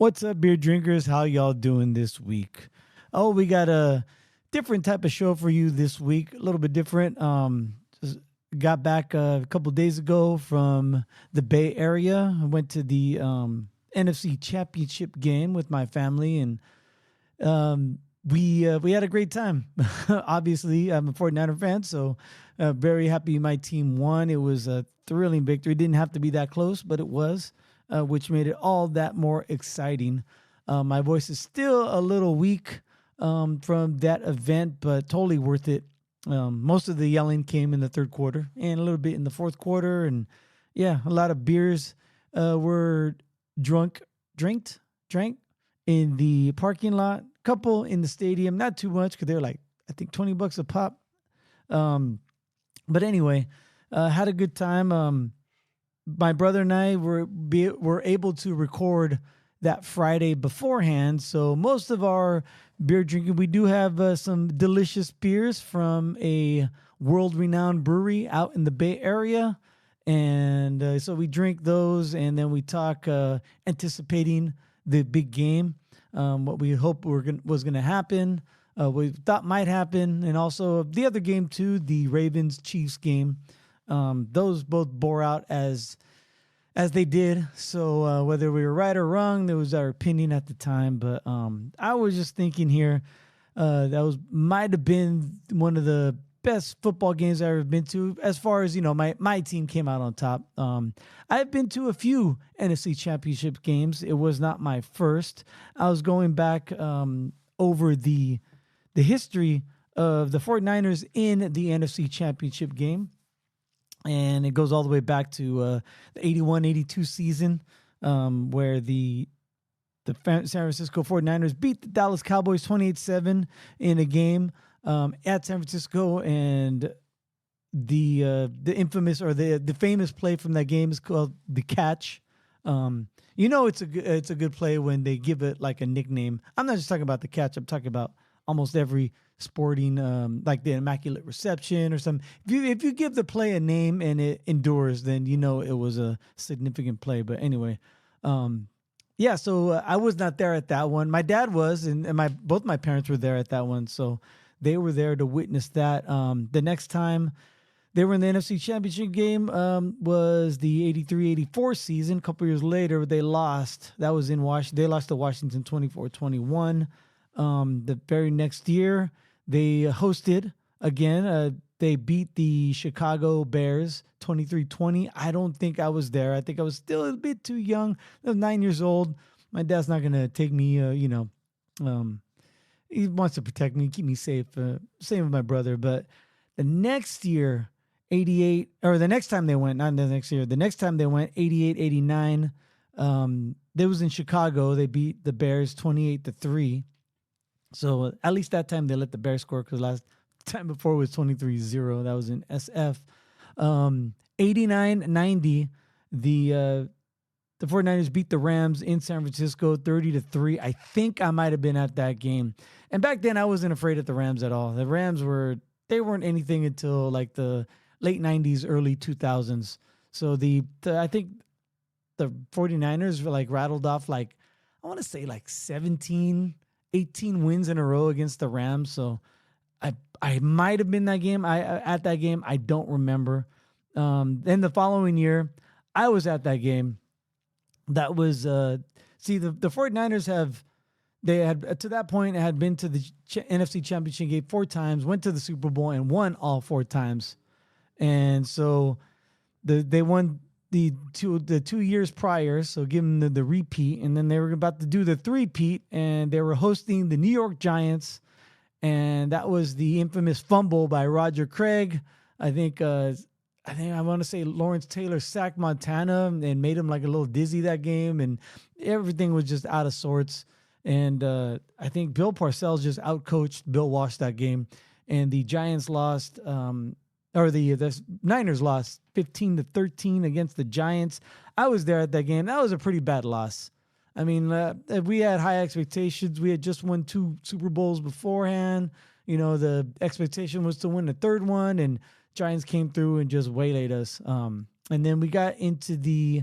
What's up, beer drinkers? How y'all doing this week? Oh, we got a different type of show for you this week. A little bit different. Just got back a couple days ago from the Bay Area. I went to the NFC Championship game with my family, and we had a great time. Obviously, I'm a 49er fan, so very happy my team won. It was a thrilling victory. Didn't have to be that close, but it was, which made it all that more exciting. My voice is still a little weak from that event, but totally worth it. Most of the yelling came in the third quarter and a little bit in the fourth quarter, and yeah, a lot of beers were drank in the parking lot, couple in the stadium, not too much because they're like, I think $20 a pop. But anyway, had a good time. My brother and I were able to record that Friday beforehand. So most of our beer drinking, we do have some delicious beers from a world-renowned brewery out in the Bay Area. And so we drink those, and then we talk anticipating the big game, what we hope was going to happen, we thought might happen, and also the other game too, the Ravens-Chiefs game. Those both bore out as they did. So whether we were right or wrong, that was our opinion at the time. But I was just thinking here, might have been one of the best football games I've ever been to. As far as my team came out on top. I've been to a few NFC Championship games. It was not my first. I was going back over the history of the 49ers in the NFC Championship game. And it goes all the way back to the 81-82 season, where the San Francisco 49ers beat the Dallas Cowboys 28-7 in a game at San Francisco. And the infamous, or the famous play from that game is called the catch. It's a good play when they give it like a nickname. I'm not just talking about the catch. I'm talking about almost every sporting, like the Immaculate Reception or something. If you give the play a name and it endures, then it was a significant play. But anyway, so I was not there at that one. My dad was, and both my parents were there at that one, so they were there to witness that. The next time they were in the NFC Championship game was the 83-84 season. A couple years later, they lost. That was in Washington. They lost to Washington 24-21. The very next year, they hosted again. They beat the Chicago Bears 23-20. I don't think I was there. I think I was still a bit too young. I was 9 years old. My dad's not going to take me, he wants to protect me, keep me safe. Same with my brother. But the next year, 88, or the next time they went, not the next year, the next time they went, 88-89, they was in Chicago. They beat the Bears 28-3. So at least that time they let the Bears score, because last time before was 23-0. That was in SF. 89-90, the 49ers beat the Rams in San Francisco 30-3. I think I might have been at that game. And back then I wasn't afraid of the Rams at all. The Rams weren't anything until like the late 90s, early 2000s. So I think the 49ers were like rattled off like, I want to say like 18 wins in a row against the Rams. So I might have been at that game. I don't remember. Then the following year, I was at that game. That was the 49ers had to that point had been to the NFC Championship game 4 times, went to the Super Bowl and won all 4 times. And so they won the 2 years prior, so give them the repeat, and then they were about to do the 3-peat, and they were hosting the New York Giants, and that was the infamous fumble by Roger Craig. I think I want to say Lawrence Taylor sacked Montana and made him like a little dizzy that game, and everything was just out of sorts. And I think Bill Parcells just outcoached Bill Walsh that game, and the Giants lost. The Niners lost 15-13 against the Giants. I was there at that game. That was a pretty bad loss. I mean, we had high expectations. We had just won 2 Super Bowls beforehand. The expectation was to win the 3rd one, and Giants came through and just waylaid us. And then we got into the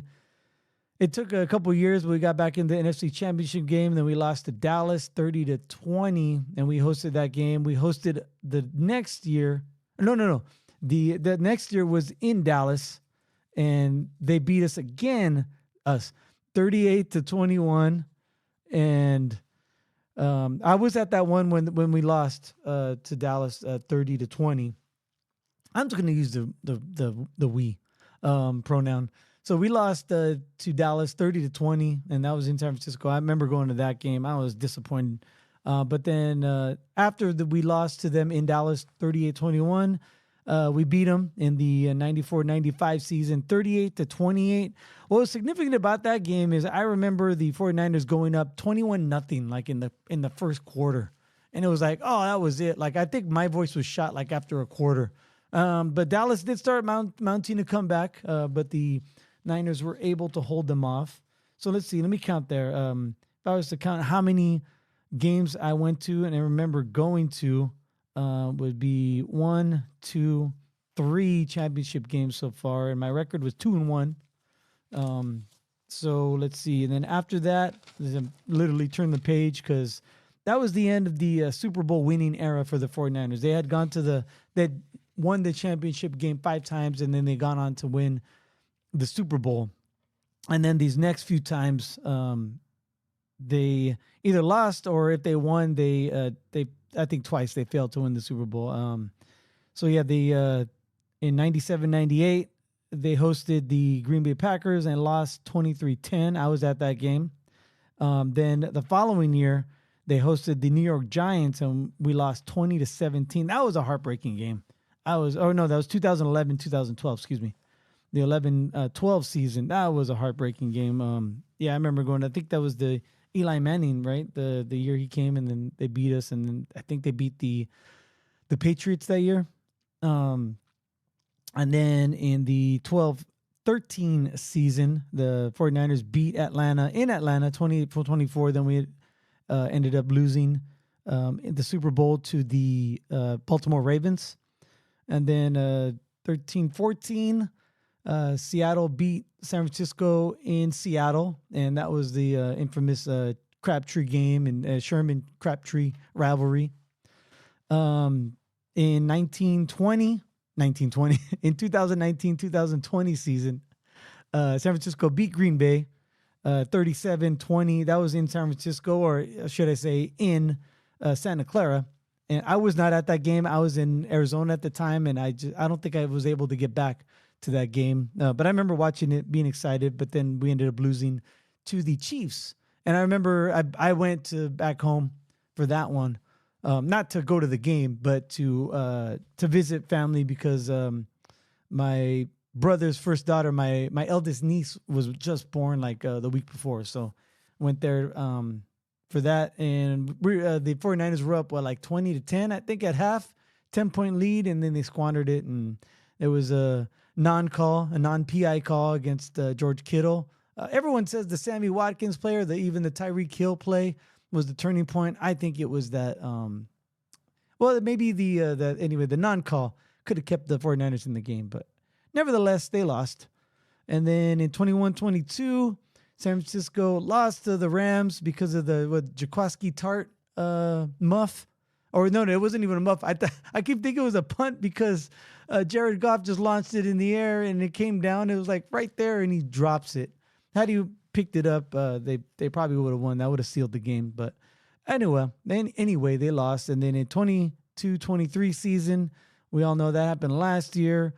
it took a couple years, but we got back in the NFC Championship game. Then we lost to Dallas 30-20, and we hosted that game. We hosted the next year. No. The next year was in Dallas, and they beat us again, us 38-21. And I was at that one when we lost to Dallas 30-20. I'm just going to use the we pronoun. So we lost to Dallas 30-20, and that was in San Francisco. I remember going to that game. I was disappointed. But then after we lost to them in Dallas 38-21, we beat them in the 94-95 season 38-28. What was significant about that game is I remember the 49ers going up 21-0 like in the first quarter. And it was like, oh, that was it. Like I think my voice was shot like after a quarter. But Dallas did start mounting a comeback, but the Niners were able to hold them off. So let's see. Let me count there. If I was to count how many games I went to and I remember going to, would be 1, 2, 3 championship games so far, and my record was 2-1. So let's see. And then after that, literally turn the page because that was the end of the Super Bowl winning era for the 49ers. They had they won the championship game 5 times, and then they gone on to win the Super Bowl. And then these next few times, they either lost or if they won, they I think twice they failed to win the Super Bowl. So yeah, in 97-98, they hosted the Green Bay Packers and lost 23-10. I was at that game. Then the following year, they hosted the New York Giants and we lost 20-17. That was a heartbreaking game. That was 2011-2012, excuse me. The 11-12 season. That was a heartbreaking game. Yeah, I remember going, I think that was the Eli Manning, right? The year he came and then they beat us, and then I think they beat the Patriots that year. And then in the 12-13 season, the 49ers beat Atlanta in Atlanta 28-24. Then we ended up losing in the Super Bowl to the Baltimore Ravens. And then 13-14, Seattle beat San Francisco in Seattle, and that was the infamous Crabtree game and Sherman Crabtree rivalry. In 2019-20 in 2019-2020 season, San Francisco beat Green Bay 37-20. That was in San Francisco, or should I say in Santa Clara. And I was not at that game. I was in Arizona at the time, and I don't think I was able to get back to that game. But I remember watching it, being excited, but then we ended up losing to the Chiefs. And I remember I went back home for that one. Not to go to the game, but to visit family because my brother's first daughter, my eldest niece, was just born like the week before. So went there for that. And the 49ers were up, like 20-10, I think at half, 10-point lead. And then they squandered it. And it was a non-PI call against George Kittle. Everyone says the Sammy Watkins player, even the Tyreek Hill play was the turning point. I think it was that, maybe the non-call could have kept the 49ers in the game, but nevertheless, they lost. And then in 21-22, San Francisco lost to the Rams because of the Jaquiski Tart muff. Or no, it wasn't even a muff. I keep thinking it was a punt because Jared Goff just launched it in the air and it came down. It was like right there and he drops it. Had he picked it up, they probably would have won. That would have sealed the game. But anyway, they lost. And then in 22-23 season, we all know that happened last year.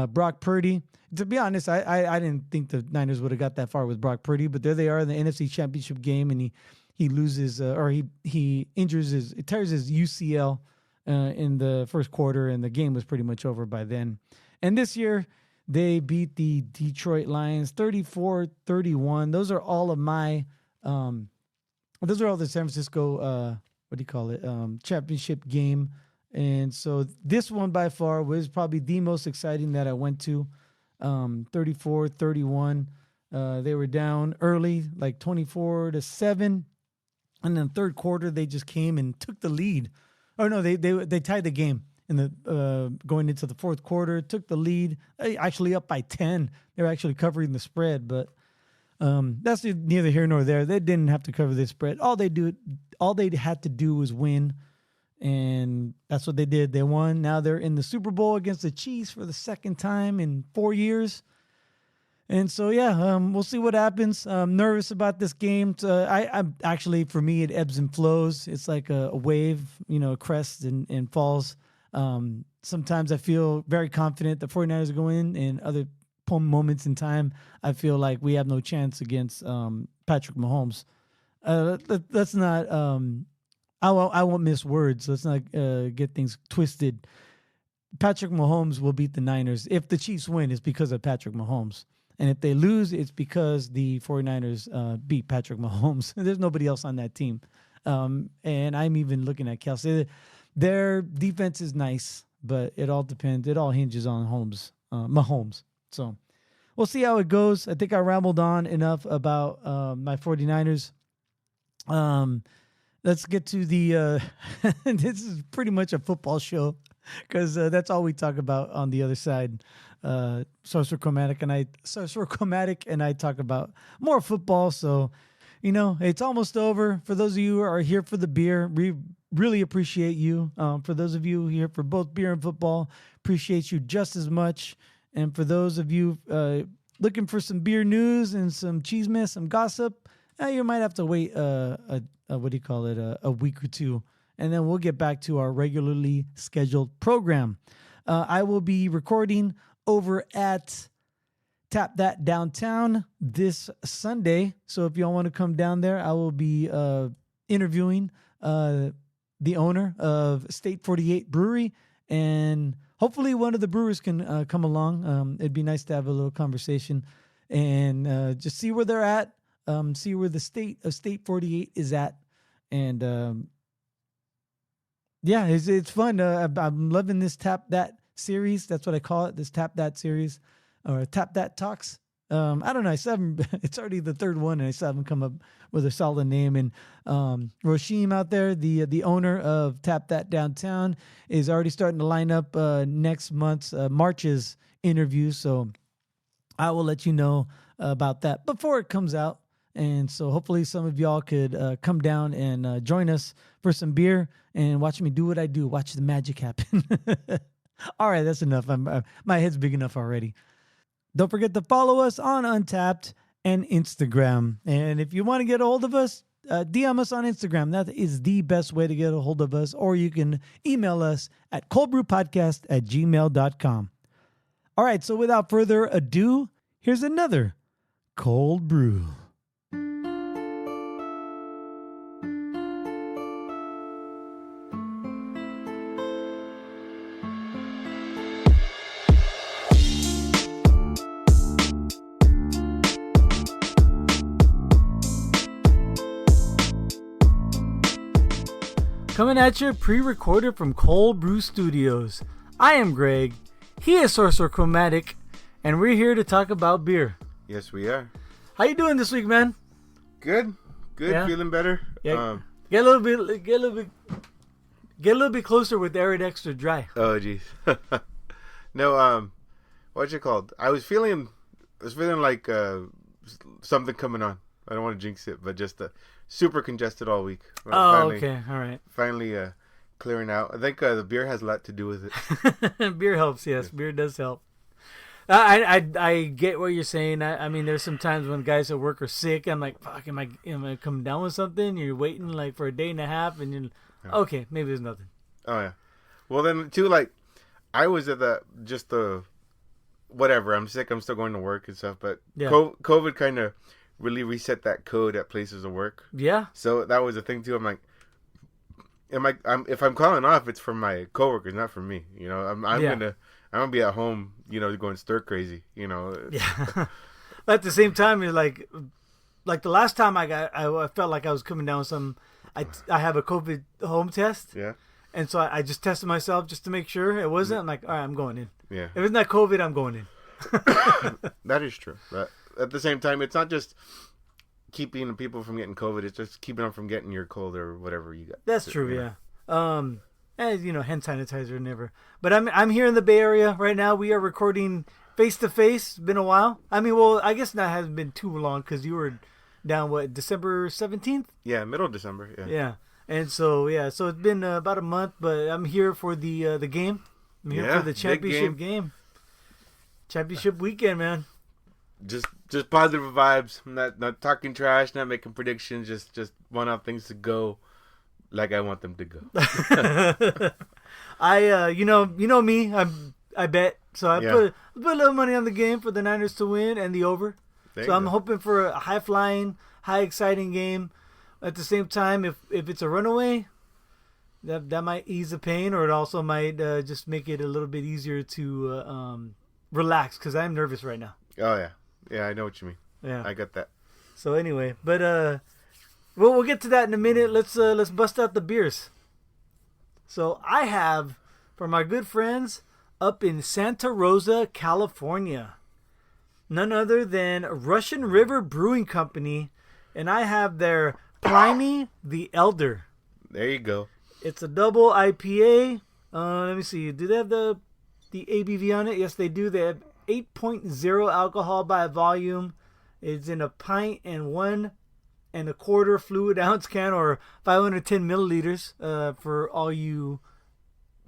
Brock Purdy. To be honest, I didn't think the Niners would have got that far with Brock Purdy, but there they are in the NFC Championship game, and he loses or he tears his UCL in the first quarter, and the game was pretty much over by then. And this year, they beat the Detroit Lions 34-31. Those are all of my those are all the San Francisco championship game. And so this one by far was probably the most exciting that I went to. 34-31. They were down early, like 24-7. And then third quarter, they just came and took the lead. Oh no, they tied the game in the going into the fourth quarter, took the lead, actually up by 10. They were actually covering the spread, but That's neither here nor there. They didn't have to cover this spread. All they had to do was win, and that's what they did. They won. Now they're in the Super Bowl against the Chiefs for the second time in 4 years. And so, we'll see what happens. I'm nervous about this game. I'm actually, for me, it ebbs and flows. It's like a wave, crests and falls. Sometimes I feel very confident the 49ers are going in, and other moments in time, I feel like we have no chance against Patrick Mahomes. Let's not, I won't miss words. Let's not get things twisted. Patrick Mahomes will beat the Niners. If the Chiefs win, it's because of Patrick Mahomes. And if they lose, it's because the 49ers beat Patrick Mahomes. There's nobody else on that team. And I'm even looking at Kelsey. Their defense is nice, but it all depends. It all hinges on Mahomes. So we'll see how it goes. I think I rambled on enough about my 49ers. Let's get to the this is pretty much a football show because that's all we talk about on the other side. Sorcerer Chromatic and I talk about more football. So, it's almost over. For those of you who are here for the beer, we really appreciate you. For those of you here for both beer and football, appreciate you just as much. And for those of you looking for some beer news and some chisme, some gossip, you might have to wait a week or two, and then we'll get back to our regularly scheduled program. I will be recording over at Tap That Downtown this Sunday. So if y'all want to come down there, I will be interviewing the owner of State 48 Brewery, and hopefully one of the brewers can come along. It'd be nice to have a little conversation and just see where they're at, see where the state of State 48 is at. And it's fun. I'm loving this Tap That series. That's what I call it, this Tap That series, or Tap That Talks. I don't know. It's already the third one, and I still haven't come up with a solid name. And Roshim out there, the owner of Tap That Downtown, is already starting to line up next month's March's interview. So I will let you know about that before it comes out. And so hopefully some of y'all could come down and join us for some beer and watch me do what I do. Watch the magic happen. All right, that's enough. My head's big enough already. Don't forget to follow us on Untapped and Instagram. And if you want to get a hold of us, DM us on Instagram. That is the best way to get a hold of us. Or you can email us at coldbrewpodcast@gmail.com. All right, so without further ado, here's another Cold Brew. Coming at you pre-recorded from Cold Brew Studios. I am Greg. He is Sorcerer Chromatic, and we're here to talk about beer. Yes, we are. How you doing this week, man? Good. Yeah. Feeling better. Yeah. Get a little bit closer with Arid Extra Dry. Oh, geez. No. What's it called? I was feeling like something coming on. I don't want to jinx it, but just super congested all week. Okay. All right. Finally clearing out. I think the beer has a lot to do with it. Beer helps, yes. Yeah. Beer does help. I get what you're saying. I mean, there's some times when guys at work are sick. I'm like, fuck, am I coming down with something? You're waiting like for a day and a half, and you're okay, maybe there's nothing. Oh, yeah. Well, then, too, like, I was at whatever. I'm sick. I'm still going to work and stuff, but yeah. COVID kind of really reset that code at places of work. Yeah. So that was the thing too. I'm like, if I'm calling off, it's for my coworkers, not for me. I'm gonna be at home, going stir crazy. Yeah. At the same time, you're like the last time I felt like I was coming down with some. I have a COVID home test. Yeah. And so I just tested myself just to make sure it wasn't. I'm like, all right, I'm going in. Yeah. If it's not COVID, I'm going in. That is true. But at the same time, it's not just keeping people from getting COVID. It's just keeping them from getting your cold or whatever you got. That's true, yeah. And hand sanitizer never. But I'm here in the Bay Area right now. We are recording face to face. Been a while. I mean, well, I guess that hasn't been too long because you were down December 17th. Yeah, middle of December. Yeah. Yeah, and so it's been about a month, but I'm here for the game. I'm here for the championship game. Championship weekend, man. Just positive vibes. Not talking trash. Not making predictions. Just want how things to go like I want them to go. You know me. I bet. So I put a little money on the game for the Niners to win and the over. I'm hoping for a high flying, high exciting game. At the same time, if it's a runaway, that might ease the pain, or it also might just make it a little bit easier to relax because I'm nervous right now. Oh yeah, I know what you mean. Yeah, I got that. So anyway, but we'll get to that in a minute. Let's bust out the beers. So I have for my good friends up in Santa Rosa, California, none other than Russian River Brewing Company, and I have their Pliny the Elder. There you go. It's a double IPA. Let me see. Do they have the ABV on it? Yes, they do. They have 8.0 alcohol by volume. It's in a pint and 1.25 fluid ounce can, or 510 milliliters for all you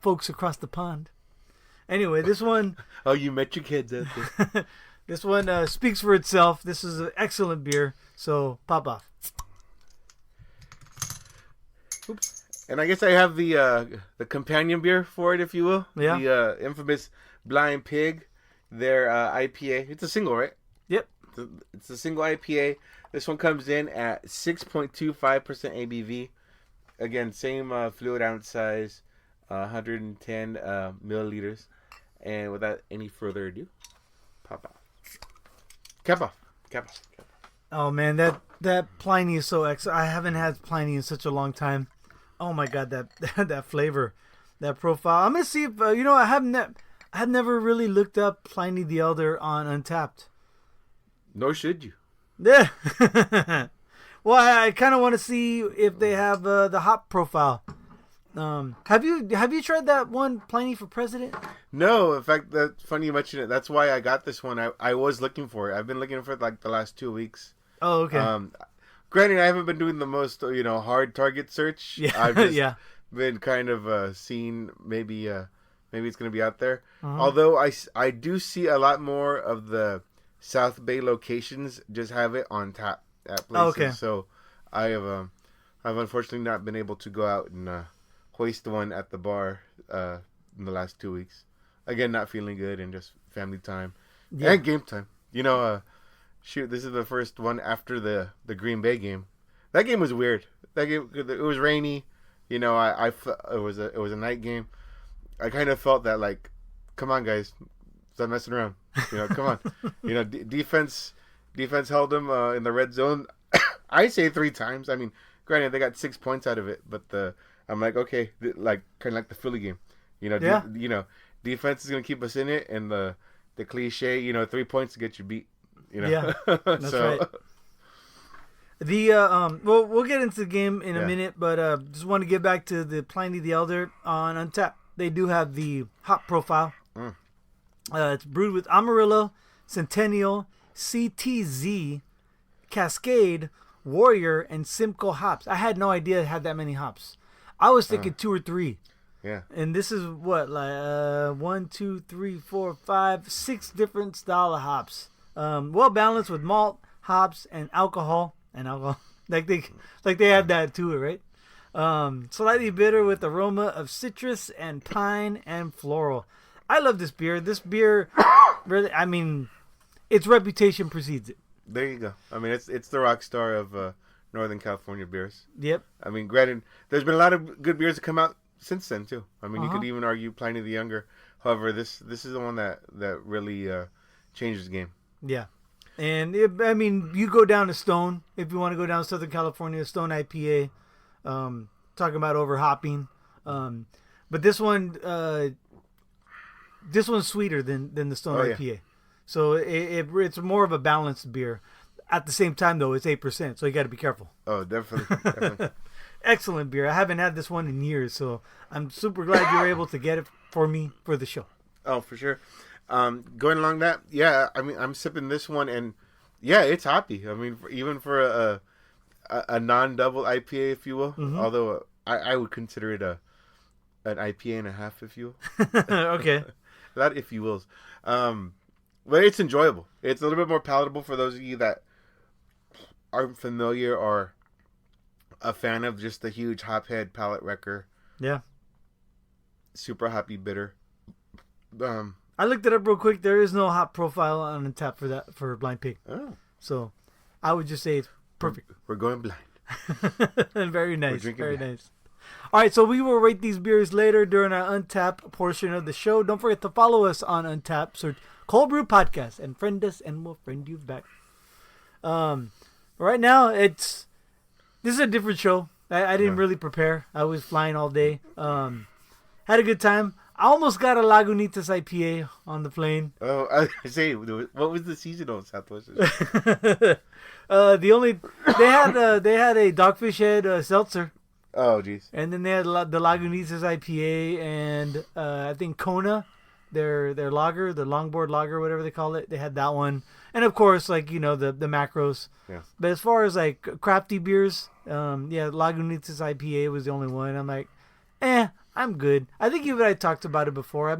folks across the pond. Anyway, this one... Oh, you met your kids out there. This one speaks for itself. This is an excellent beer. So, pop off. Oops. And I guess I have the companion beer for it, if you will. Yeah. The infamous Blind Pig, their IPA. It's a single, right? Yep. It's a single IPA. This one comes in at 6.25% ABV. Again, same fluid ounce size, 110 milliliters. And without any further ado, pop out. Cap off. Oh man, that Pliny is so excellent. I haven't had Pliny in such a long time. Oh my god, that flavor, that profile. I'm gonna see if I have never really looked up Pliny the Elder on Untapped. Nor should you. Yeah. Well, I kind of want to see if they have the hop profile. Have you tried that one, Pliny for President? No, in fact, that's funny you mention it. That's why I got this one. I was looking for it. I've been looking for it like the last 2 weeks. Oh, okay. Granted, I haven't been doing the most hard target search. Yeah, I've just been kind of seeing maybe it's gonna be out there. Uh-huh. Although I do see a lot more of the South Bay locations just have it on tap at places. Oh, okay. So I've unfortunately not been able to go out and hoist one at the bar in the last 2 weeks. Again, not feeling good and just family time and game time. Shoot, this is the first one after the Green Bay game. That game was weird. That game, it was rainy. It was a night game. I kind of felt that, like, come on guys, stop messing around. Come on. Defense held them in the red zone. I say 3 times. I mean, granted they got 6 points out of it, but I'm like, okay, like kind of like the Philly game. Defense is gonna keep us in it, and the cliche, 3 points to get you beat. Yeah, that's right. We'll get into the game in a minute, but just want to get back to the Pliny the Elder on Untapped. They do have the hop profile. It's brewed with Amarillo, Centennial, CTZ, Cascade, Warrior, and Simcoe hops. I had no idea it had that many hops. I was thinking 2 or 3. Yeah. And this is what, like 1, 2, 3, 4, 5, 6 different style of hops. Well balanced with malt, hops, and alcohol. Like they add that to it, right? Slightly bitter with aroma of citrus and pine and floral. I love this beer. This beer, really, I mean, its reputation precedes it. There you go. I mean, it's the rock star of Northern California beers. Yep. I mean, granted, there's been a lot of good beers that come out since then too. I mean, you could even argue Pliny the Younger. However, this is the one that really changes the game. Yeah. And you go down to Stone if you want to go down to Southern California, Stone IPA, talking about over hopping. But this one's sweeter than the Stone IPA. Yeah. So it's more of a balanced beer. At the same time, though, it's 8%, so you got to be careful. Oh, definitely. Excellent beer. I haven't had this one in years, so I'm super glad you were able to get it for me for the show. Oh, for sure. Going along that, yeah. I mean, I'm sipping this one, and yeah, it's hoppy. I mean, even for a non-double IPA, if you will. Mm-hmm. Although I would consider it an IPA and a half, if you will. Okay. That if you wills. But it's enjoyable. It's a little bit more palatable for those of you that aren't familiar or a fan of just the huge hophead palate wrecker. Yeah. Super hoppy bitter. I looked it up real quick. There is no hop profile on Untappd for Blind Pig. Oh. So I would just say it's perfect. We're going blind. Very nice. Very blind. nice. All right, so we will rate these beers later during our Untappd portion of the show. Don't forget to follow us on Untappd. Search Cold Brew Podcast and friend us, and we'll friend you back. Right now, this is a different show. I didn't really prepare. I was flying all day. Had a good time. I almost got a Lagunitas IPA on the plane. Oh, I say, what was the seasonal Southwest? They had a Dogfish Head seltzer. Oh, jeez. And then they had the Lagunitas IPA and I think Kona, their lager, the longboard lager, whatever they call it. They had that one, and of course, like the macros. Yeah. But as far as like crafty beers, Lagunitas IPA was the only one. I'm like, I'm good. I think even I talked about it before.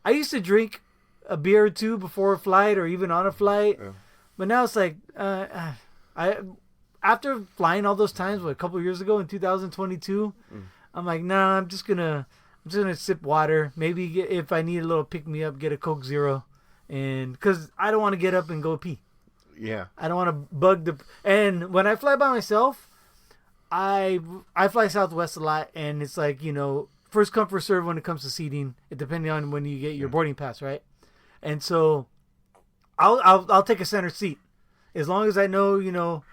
I used to drink a beer or two before a flight or even on a flight, but now it's like after flying all those times, a couple of years ago in 2022, I'm like, nah, I'm just gonna sip water. Maybe if I need a little pick me up, get a Coke Zero, and because I don't want to get up and go pee. Yeah. I don't want to bug and when I fly by myself, I fly Southwest a lot, and it's like first come first serve when it comes to seating. It depending on when you get your boarding pass, right? And so I'll take a center seat as long as I know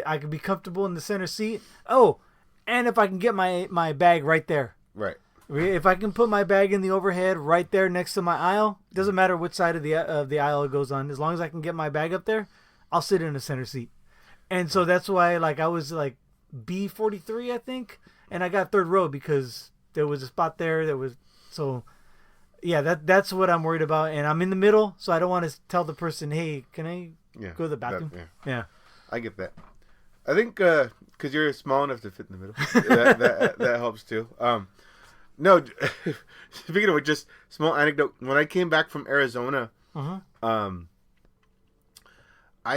I can be comfortable in the center seat. Oh, and if I can get my bag right there. Right. If I can put my bag in the overhead right there next to my aisle, doesn't matter which side of the aisle it goes on. As long as I can get my bag up there, I'll sit in the center seat. And so that's why I was like B43, I think, and I got third row because there was a spot there that was so. Yeah, that's what I'm worried about, and I'm in the middle, so I don't want to tell the person, "Hey, can I go to the bathroom?" Yeah. I get that. I think because you're small enough to fit in the middle, that helps too. No, speaking of which, just small anecdote. When I came back from Arizona, I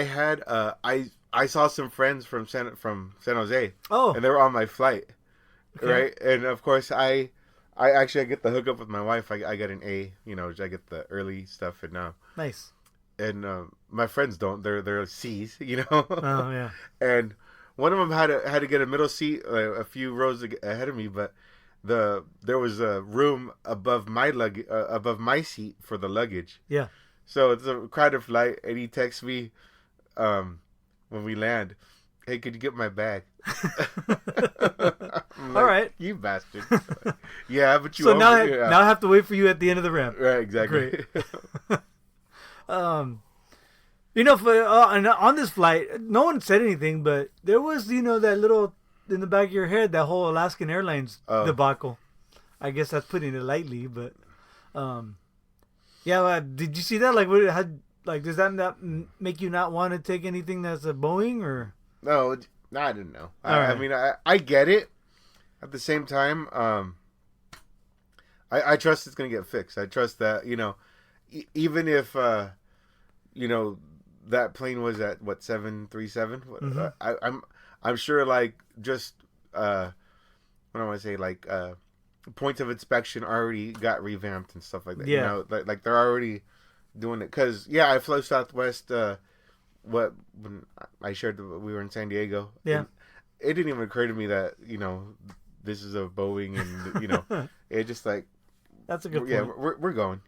had I saw some friends from San Jose. Oh, and they were on my flight, right? And of course, I get the hookup with my wife. I get an A, I get the early stuff, and nice. And my friends don't. They're C's, Oh yeah. And one of them had to get a middle seat, a few rows ahead of me, but there was a room above my seat for the luggage. Yeah. So it's a crowded flight, and he texts me when we land, "Hey, could you get my bag?" All right, you bastard. Yeah, but you. So now I have to wait for you at the end of the ramp. Right, exactly. Great. On this flight, no one said anything, but there was, that little in the back of your head, that whole Alaskan Airlines debacle. I guess that's putting it lightly, but, did you see that? Does that not make you not want to take anything that's a Boeing or? No, I didn't know. Right. I mean, I get it. At the same time, I trust it's gonna get fixed. I trust that even if that plane was at 737. I'm sure just what do I want to say points of inspection already got revamped and stuff like that. Yeah. They're already doing it because I flew Southwest. When I shared we were in San Diego. Yeah. It didn't even occur to me that this is a Boeing and it just that's a good point. Yeah, we're going.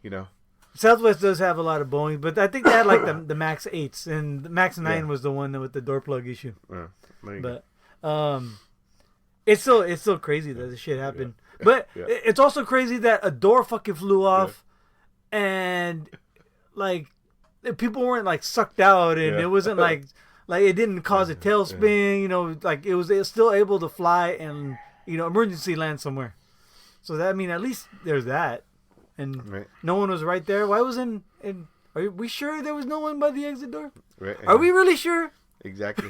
Southwest does have a lot of Boeing, but I think they had the Max 8s, and the Max 9 was the one with the door plug issue. But it's still crazy that this shit happened. Yeah. But it's also crazy that a door fucking flew off, and people weren't sucked out, and it wasn't like it didn't cause a tailspin. It was still able to fly and emergency land somewhere. So that at least there's that. and Right. no one was right there. Why wasn't? Are we sure there was no one by the exit door? Right. Are we really sure? Exactly.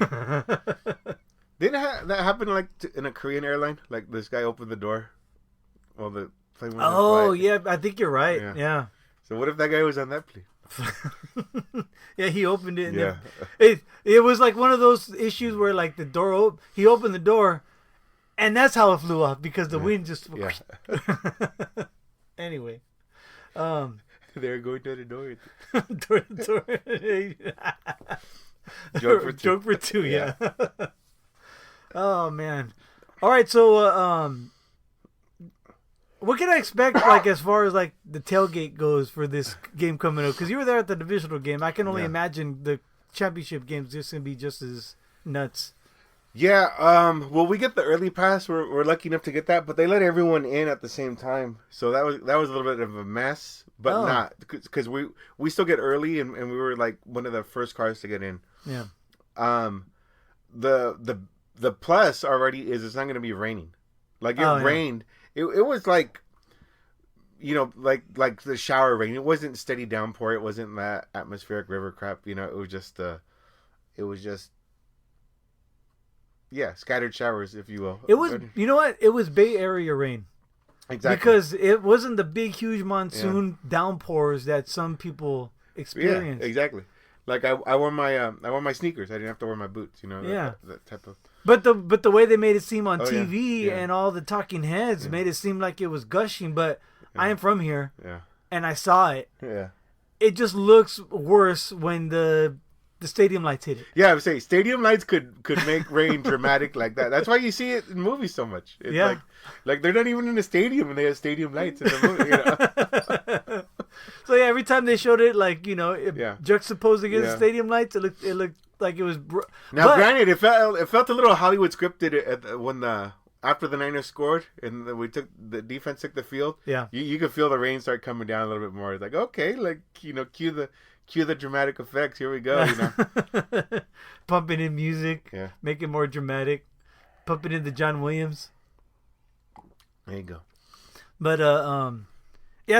Didn't that happen like in a Korean airline? Like this guy opened the door while the plane was in flight? Yeah, I think you're right. Yeah. So what if that guy was on that plane? Yeah, he opened it. And Yeah. it was like one of those issues where like the door he opened the door, and that's how it flew off because the wind just. Yeah. Anyway, They're going to the door. Joke for two. Yeah. Oh man. All right, so what can I expect like as far as like the tailgate goes for this game coming up? Because you were there at the divisional game. I can only imagine the championship games just gonna be just as nuts. Yeah, well, we get the early pass. We're lucky enough to get that, but they let everyone in at the same time, so that was a little bit of a mess, but not because we still get early, and we were like one of the first cars to get in. Yeah. The plus already is it's not going to be raining. Like it rained. It was like, like the shower rain. It wasn't steady downpour. It wasn't that atmospheric river crap. It was just scattered showers, if you will. It was, you know what? It was Bay Area rain. Exactly. Because it wasn't the big, huge monsoon downpours that some people experience. Yeah, exactly. Like I wore my sneakers. I didn't have to wear my boots. That type of. But the way they made it seem on TV and all the talking heads made it seem like it was gushing. But I am from here, and I saw it. Yeah. It just looks worse when the stadium lights hit it. Yeah, I would say stadium lights could make rain dramatic like that. That's why you see it in movies so much. It's like they're not even in a stadium and they have stadium lights in the movie. So every time they showed it, like juxtaposed against the stadium lights, it looked like it was. Now, granted, it felt a little Hollywood scripted when after the Niners scored and the defense took the field. Yeah, you could feel the rain start coming down a little bit more. It's like, okay, like cue the dramatic effects. Here we go. Pumping in music, make it more dramatic. Pumping in the John Williams. There you go. But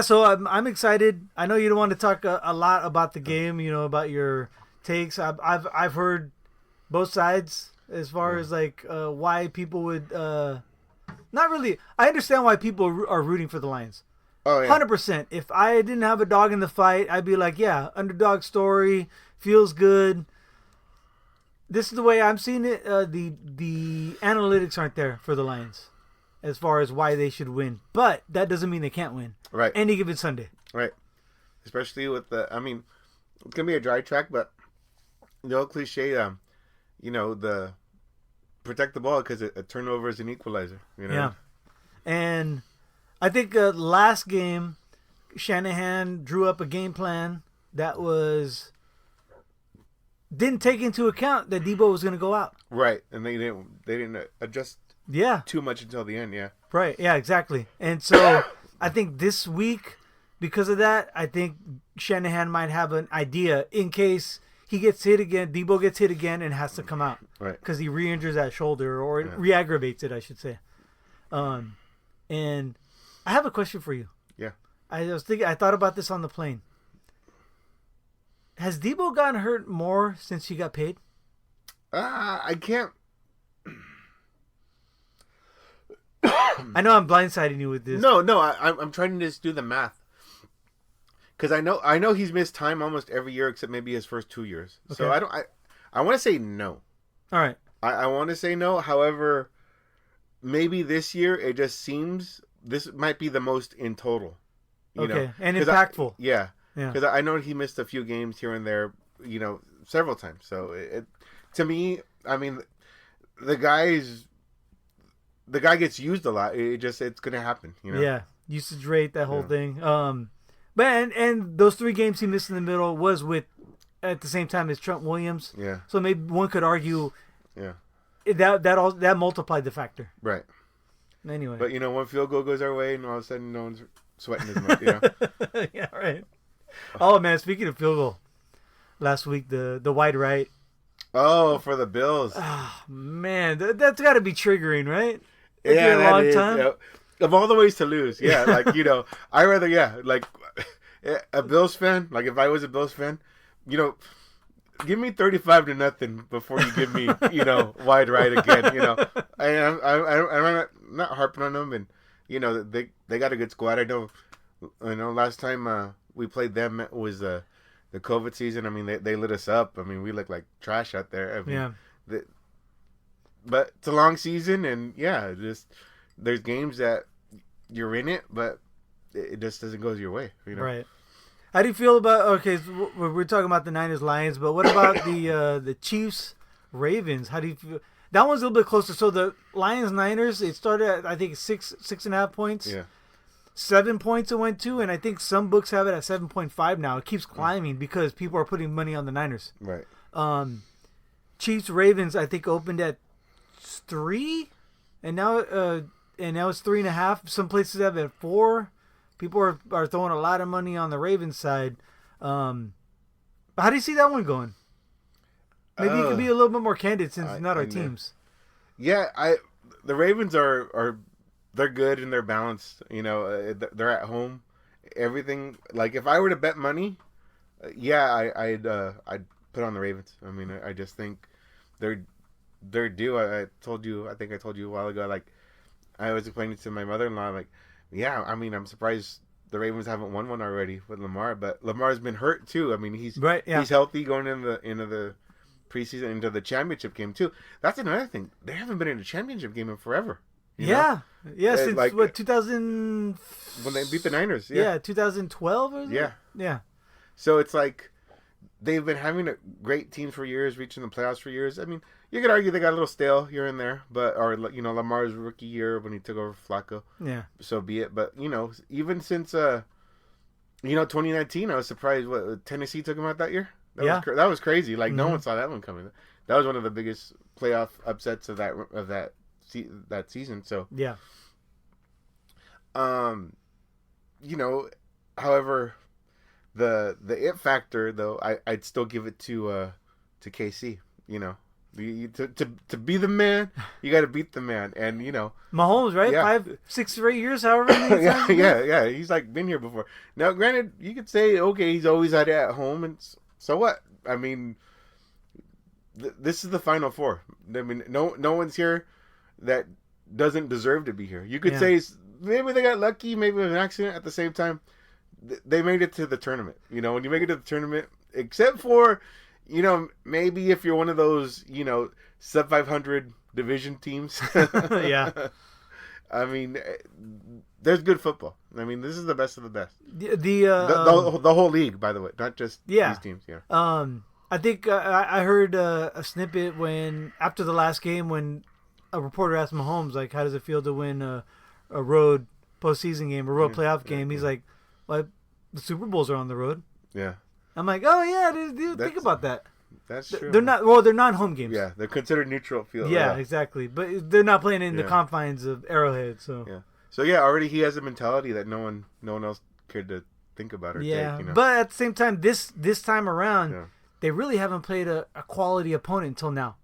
so I'm excited. I know you don't want to talk a lot about the game. About your takes. I've heard both sides as far as like why people would not really. I understand why people are rooting for the Lions. Oh, yeah. 100%. If I didn't have a dog in the fight, I'd be like, underdog story, feels good. This is the way I'm seeing it. The analytics aren't there for the Lions as far as why they should win. But that doesn't mean they can't win. Right. Any given Sunday. Right. Especially with it's going to be a dry track, but the old cliche, the protect the ball because a turnover is an equalizer. Yeah. And I think last game, Shanahan drew up a game plan that didn't take into account that Debo was going to go out. Right, and they didn't adjust. Too much until the end. Yeah. Right. Yeah. Exactly. And so I think this week, because of that, I think Shanahan might have an idea in case he gets hit again. Debo gets hit again and has to come out. Right. Because he re-injures that shoulder or re-aggravates it, I should say. And I have a question for you. Yeah. I thought about this on the plane. Has Debo gotten hurt more since he got paid? I can't. I know I'm blindsiding you with this. No, I'm trying to just do the math. Because I know he's missed time almost every year except maybe his first 2 years. Okay. So I want to say no. All right. I want to say no. However, maybe this year it just seems this might be the most in total. And impactful. Yeah. Because I know he missed a few games here and there, several times. So to me, the guy gets used a lot. It's gonna happen. Yeah, usage rate, that whole thing. But and those 3 games he missed in the middle was with at the same time as Trent Williams. Yeah. So maybe one could argue. Yeah. That multiplied the factor. Right. Anyway. But one field goal goes our way, and all of a sudden no one's sweating as much. Yeah. Right. Oh man, speaking of field goal, last week the wide right. Oh, for the Bills. Oh man, that's got to be triggering, right? Yeah, a long time. Of all the ways to lose, yeah, like, I rather, like, a Bills fan, like, if I was a Bills fan, give me 35-0 before you give me, wide right again, I'm not harping on them, and, they got a good squad. I know, last time we played them, it was the COVID season. I mean, they lit us up. I mean, we look like trash out there. I mean, but it's a long season, and, there's games that you're in it, but it just doesn't go your way, Right. How do you feel about? Okay, so we're talking about the Niners Lions, but what about the Chiefs Ravens? How do you feel? That one's a little bit closer. So the Lions Niners, it started at, I think, 6.5 points. Yeah. 7 points it went to, and I think some books have it at 7.5 now. It keeps climbing because people are putting money on the Niners. Right. Chiefs Ravens, I think, opened at 3, and now it's 3.5. Some places have it at 4. People are throwing a lot of money on the Ravens side. But how do you see that one going? Maybe you could be a little bit more candid since it's not our teams. Yeah, the Ravens are they're good and they're balanced. They're at home. Everything, like, if I were to bet money, I'd put on the Ravens. I mean, I just think they're due. I think I told you a while ago. Like, I was explaining to my mother-in-law, like, yeah, I mean, I'm surprised the Ravens haven't won one already with Lamar, but Lamar's been hurt too. I mean, he's healthy going into the preseason, into the championship game too. That's another thing. They haven't been in a championship game in forever. Since like, 2000 when they beat the Niners. 2012 or something? Yeah. So it's like they've been having a great team for years, reaching the playoffs for years. I mean, you could argue they got a little stale here and there, Lamar's rookie year when he took over Flacco. Yeah. So be it. But, even since 2019, I was surprised what Tennessee took him out that year. That was crazy. Like, no one saw that one coming. That was one of the biggest playoff upsets of that season. So yeah. However, the it factor though, I'd still give it to KC. To be the man, you got to beat the man, and Mahomes, right? 5, 6 straight years, however many times. yeah. He's like been here before. Now, granted, you could say, okay, he's always had it at home, and so what? I mean, this is the Final Four. I mean, no one's here that doesn't deserve to be here. You could say maybe they got lucky, maybe it was an accident. At the same time, they made it to the tournament. When you make it to the tournament, except for, maybe if you're one of those, sub 500 division teams. Yeah. I mean, there's good football. I mean, this is the best of the best. The whole league, by the way, not just these teams. Yeah. I think I heard a snippet after the last game when a reporter asked Mahomes, like, how does it feel to win a road postseason game, a road playoff game? He's like, well, the Super Bowls are on the road. Yeah. I'm like, oh yeah, dude, think about that. That's true. They're not home games. Yeah, they're considered neutral field. Yeah, exactly. But they're not playing in the confines of Arrowhead. So already he has a mentality that no one else cared to think about or take. But at the same time, this time around, they really haven't played a quality opponent until now,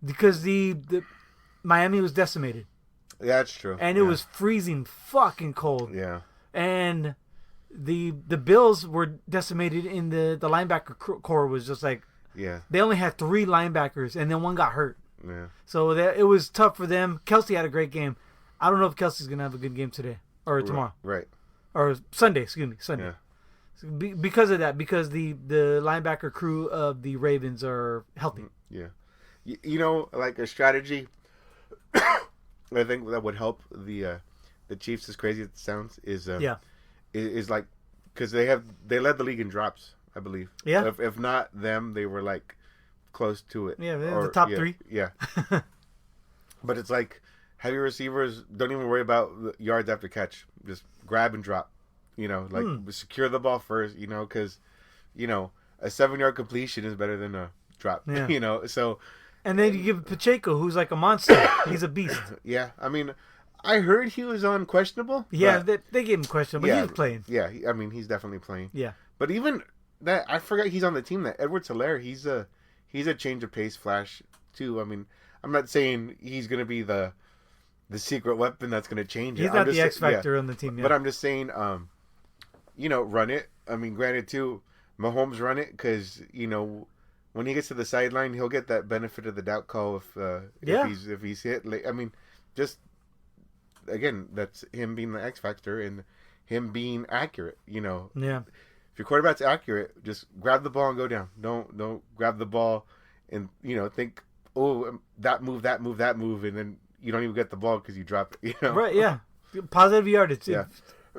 because the Miami was decimated. Yeah, that's true. And it was freezing fucking cold. Yeah. And the Bills were decimated in the linebacker core was just like, they only had 3 linebackers and then one got hurt. Yeah. So it was tough for them. Kelsey had a great game. I don't know if Kelsey's going to have a good game today or tomorrow. Right. Or Sunday, Sunday. Yeah. So because of that, because the linebacker crew of the Ravens are healthy. Yeah. Like a strategy I think that would help the Chiefs, as crazy as it sounds, is like, because they led the league in drops, I believe. Yeah. If not them, they were like close to it. Yeah, the top 3. Yeah. But it's like, have your receivers, don't even worry about yards after catch. Just grab and drop. Secure the ball first. Because a 7-yard completion is better than a drop. Yeah. So. And then you give Pacheco, who's like a monster. He's a beast. Yeah, I mean, I heard he was on questionable. Yeah, they gave him questionable. But he's playing. Yeah, I mean, he's definitely playing. Yeah. But even that, I forgot he's on the team. That Edwards-Helaire, he's a change of pace flash too. I mean, I'm not saying he's gonna be the the secret weapon that's going to change it. He's not the X factor on the team. Yeah. But I'm just saying, run it. I mean, granted, too, Mahomes run it because when he gets to the sideline, he'll get that benefit of the doubt call if he's hit. Like, I mean, just again, that's him being the X factor and him being accurate. Yeah. If your quarterback's accurate, just grab the ball and go down. Don't grab the ball and think, oh, that move, and then you don't even get the ball because you drop it. Right? Yeah. Positive yardage. Yeah.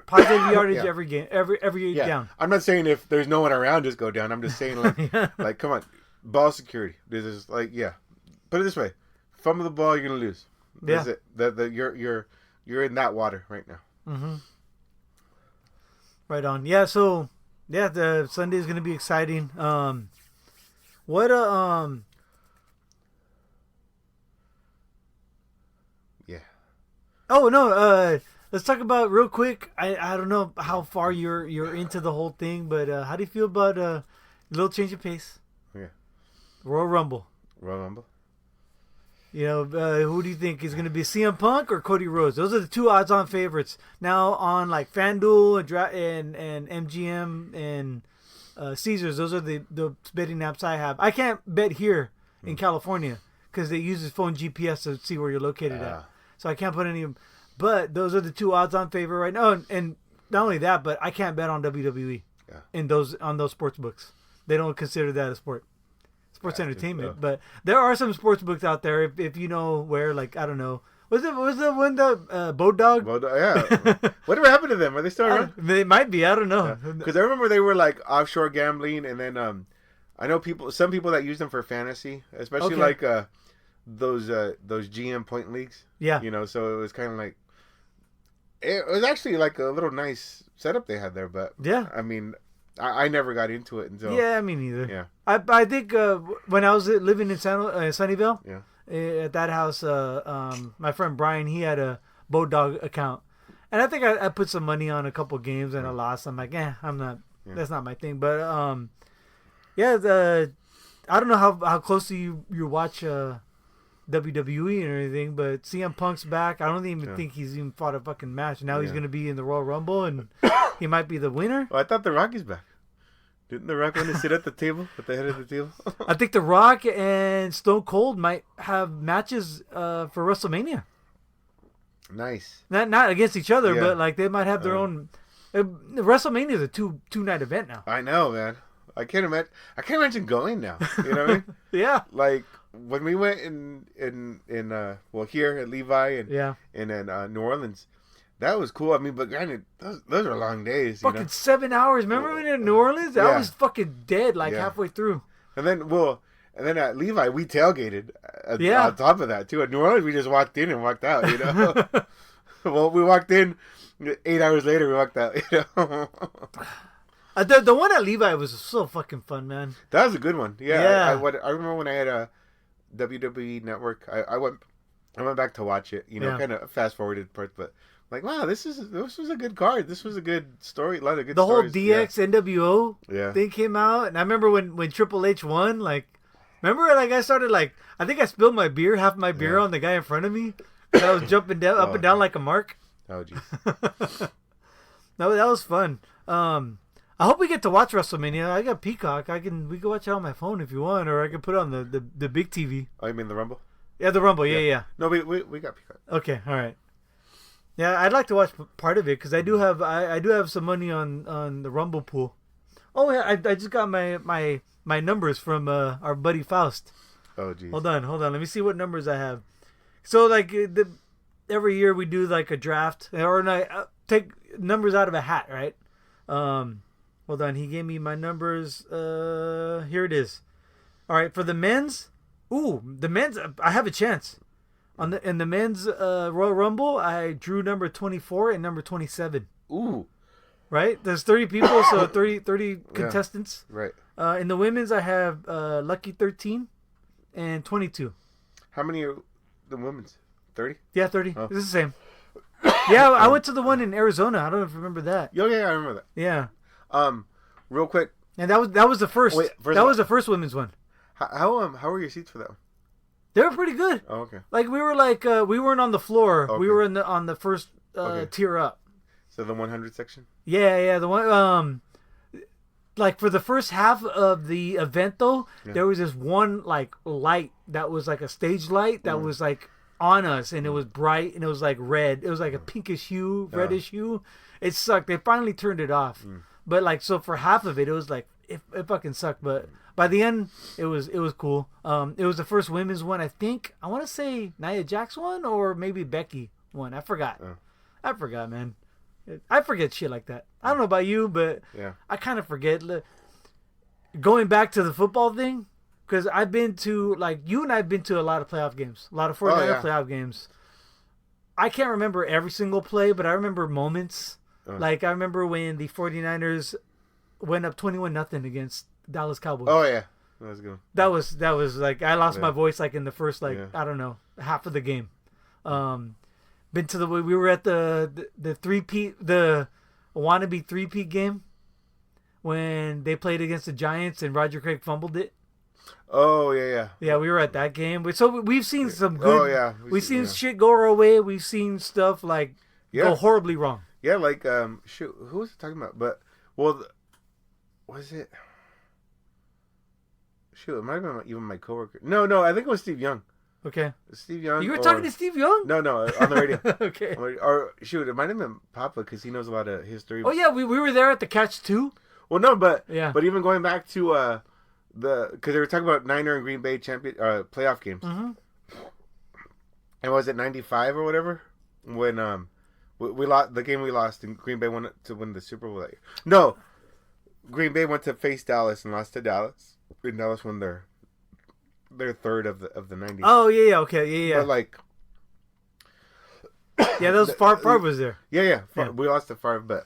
Positive yardage every game, every down. I'm not saying if there's no one around, just go down. I'm just saying like come on, ball security. This is put it this way: fumble the ball, you're gonna lose. That's it. You're in that water right now. Mm-hmm. Right on. Yeah. So the Sunday is gonna be exciting. Yeah. Oh no. Let's talk about real quick. I don't know how far you're into the whole thing, but how do you feel about a little change of pace? Yeah. Royal Rumble. Who do you think is going to be CM Punk or Cody Rhodes? Those are the two odds-on favorites now on like FanDuel and MGM and Caesars. Those are the betting apps I have. I can't bet here in California because they use his phone GPS to see where you're located at. So I can't put any. But those are the two odds-on favorite right now, and not only that, but I can't bet on WWE on those sports books. They don't consider that a sport. Sports entertainment, but there are some sports books out there. If you know where, like I don't know, was the one Bodog? Yeah. Whatever happened to them? Are they still around? They might be. I don't know. Because I remember they were like offshore gambling, and then I know some people that use them for fantasy, especially like those GM point leagues. Yeah. So it was kind of like it was actually like a little nice setup they had there, but I mean. I never got into it until... Yeah, me neither. Yeah. I think when I was living in Sunnyvale, at that house, my friend Brian, he had a Bodog account. And I think I put some money on a couple games and I lost. I'm like, I'm not... That's not my thing. But, I don't know how closely you watch WWE or anything, but CM Punk's back. I don't even think he's even fought a fucking match. Now he's going to be in the Royal Rumble and... He might be the winner. Oh, I thought The Rock is back. Didn't The Rock want to sit at the table, at the head of the table? I think The Rock and Stone Cold might have matches for WrestleMania. Nice. Not against each other, but like they might have their own. WrestleMania is a two-night event now. I know, man. I can't imagine going now. You know what I mean? Yeah. Like when we went in here at Levi and in New Orleans. That was cool. I mean, but granted, those are long days. Fucking 7 hours. Remember when in New Orleans? I was fucking dead halfway through. And then at Levi, we tailgated. On top of that, too. At New Orleans, we just walked in and walked out, Well, we walked in. 8 hours later, we walked out, The one at Levi was so fucking fun, man. That was a good one. Yeah. I remember when I had a WWE Network, I went back to watch it, kind of fast-forwarded parts, but... Like, wow, this was a good card. This was a good story. A lot of good stories. The whole DX NWO thing came out. And I remember when Triple H won, like, I started, like, I think I spilled half my beer on the guy in front of me. And I was jumping down, up and down like a mark. Oh, jeez. No, that was fun. I hope we get to watch WrestleMania. I got Peacock. We can watch it on my phone if you want, or I can put it on the big TV. Oh, you mean the Rumble? Yeah, the Rumble. Yeah. No, we got Peacock. Okay, all right. Yeah, I'd like to watch part of it because I do have some money on the Rumble pool. Oh yeah, I just got my numbers from our buddy Faust. Oh geez. Hold on. Let me see what numbers I have. So like every year we do like a draft or take numbers out of a hat, right? Hold on. He gave me my numbers. Here it is. All right, for the men's. Ooh, the men's. I have a chance. In the men's Royal Rumble, I drew number 24 and number 27. Ooh. Right? There's 30 people, so 30 contestants. Right. In the women's, I have Lucky 13 and 22. How many are the women's? 30? Yeah, 30. Oh. It's the same. Yeah, I went to the one in Arizona. I don't know if you remember that. Oh, yeah, I remember that. Yeah. Real quick. And that was the first. That was the first women's one. How were your seats for that one? They were pretty good. Oh, okay. Like we weren't on the floor. Okay. We were on the first tier up. So the 100 section. Yeah. The one like for the first half of the event though, there was this one like light that was like a stage light that was like on us, and it was bright, and it was like red. It was like a pinkish hue, reddish hue. It sucked. They finally turned it off. But like, so for half of it, it was like it fucking sucked. But by the end, it was cool. It was the first women's one. I think I want to say Nia Jax won, or maybe Becky won. I forgot. I forgot, man. I forget shit like that. I don't know about you, but I kind of forget. Going back to the football thing, because I've been to, like, you and I have been to a lot of playoff games, a lot of 49er playoff games. I can't remember every single play, but I remember moments. Like, I remember when the 49ers went up 21-0 against Dallas Cowboys. Oh, yeah. That was good. That was like, I lost my voice, like, in the first, like, I don't know, half of the game. Been to we were at the three-peat, the wannabe three-peat game when they played against the Giants and Roger Craig fumbled it. Oh, yeah. Yeah, we were at that game. So we've seen some good. Oh, yeah. We've seen shit go our way. We've seen stuff like go horribly wrong. Yeah, like, shoot, who was it talking about? But, well, was it? Shoot, it might have been even my coworker. No, I think it was Steve Young. Okay. Steve Young. You were talking to Steve Young? No, on the radio. Okay. Or, shoot, it might have been Papa, because he knows a lot of history. Oh, yeah, we were there at the catch, too. Well, no, but even going back to because they were talking about Niner and Green Bay playoff games. Mm-hmm. And was it 95 or whatever when we lost the game we lost and Green Bay won to win the Super Bowl that year? No, Green Bay went to face Dallas and lost to Dallas. And Dallas won their third of the 90s. Oh yeah, okay, yeah. But like, yeah, those Favre was there. Yeah. We lost to Favre, but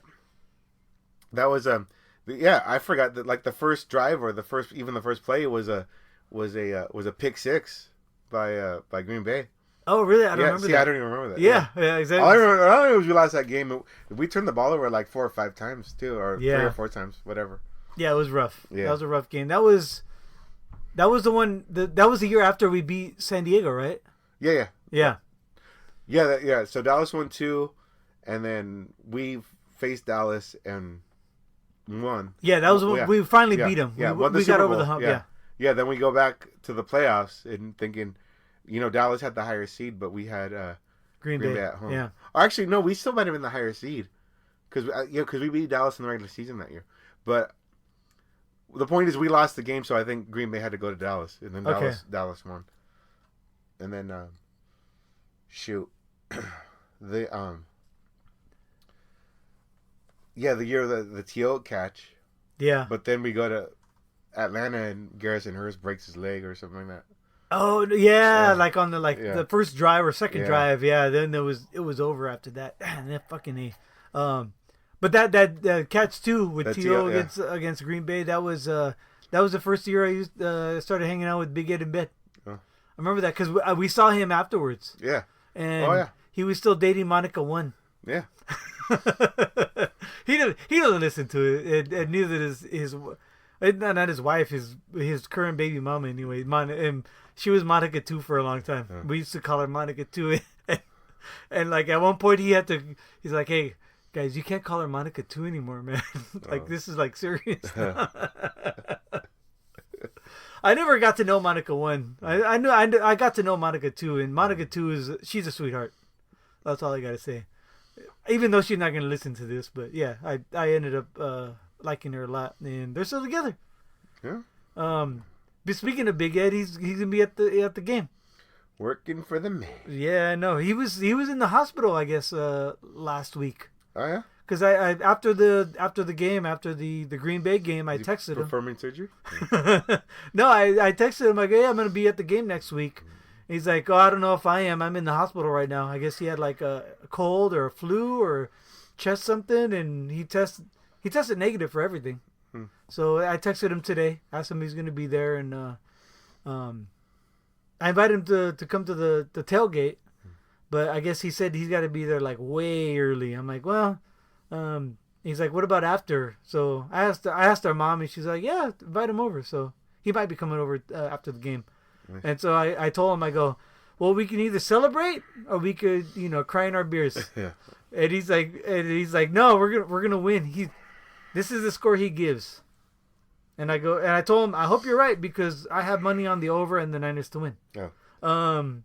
that was I forgot that, like, the first drive or the first play was a pick six by Green Bay. Oh really? I don't remember that. I don't even remember that. Yeah, exactly. All I remember was we lost that game. We turned the ball over like 4 or 5 times too, or 3 or 4 times, whatever. Yeah, it was rough. Yeah. That was a rough game. That was the one. That was the year after we beat San Diego, right? Yeah. Yeah. So Dallas won 2, and then we faced Dallas and won. Yeah, that was when we finally beat them. Yeah, we got over the hump. Yeah. Then we go back to the playoffs and thinking, Dallas had the higher seed, but we had Green Bay at home. Yeah. Or actually, no, we still might have been the higher seed because we beat Dallas in the regular season that year. But the point is, we lost the game, so I think Green Bay had to go to Dallas, and then Dallas won. And then the year of the T.O. catch. Yeah. But then we go to Atlanta and Garrison Hurst breaks his leg or something like that. Oh yeah, like on the first drive or second drive. Yeah, then it was over after that. That fucking but that catch too with T.O. against Green Bay, that was the first year I started hanging out with Big Ed in bed. I remember that because we saw him afterwards. Yeah. And he was still dating Monica 1. Yeah. He doesn't listen to it, and neither does his not his wife, his current baby mama anyway. She was Monica 2 for a long time. Yeah. We used to call her Monica 2, and like at one point he's like, hey guys, you can't call her Monica 2 anymore, man. Like this is like serious. I never got to know Monica 1. I got to know Monica 2, and Monica 2 she's a sweetheart. That's all I gotta say. Even though she's not gonna listen to this, but yeah, I ended up liking her a lot, and they're still together. Yeah. But speaking of Big Ed, he's gonna be at the game. Working for the man. Yeah, I know. He was in the hospital, I guess, last week. Oh yeah. Because I after the game, after the Green Bay game, I texted him. Performing surgery? No, I texted him like, hey, I'm gonna be at the game next week. He's like, oh, I don't know if I am. I'm in the hospital right now. I guess he had like a cold or a flu or chest something, and he tested negative for everything. So I texted him today, asked him if he's gonna be there, and I invited him to come to the tailgate, but I guess he said he's got to be there like way early. I'm like, well, he's like, what about after? So I asked our mom, and she's like, yeah, invite him over. So he might be coming over after the game. Nice. And so I told him, I go, well, we can either celebrate or we could, cry in our beers. Yeah. And he's like, no, we're gonna win. This is the score he gives. And I told him, I hope you're right because I have money on the over and the Niners to win. Oh.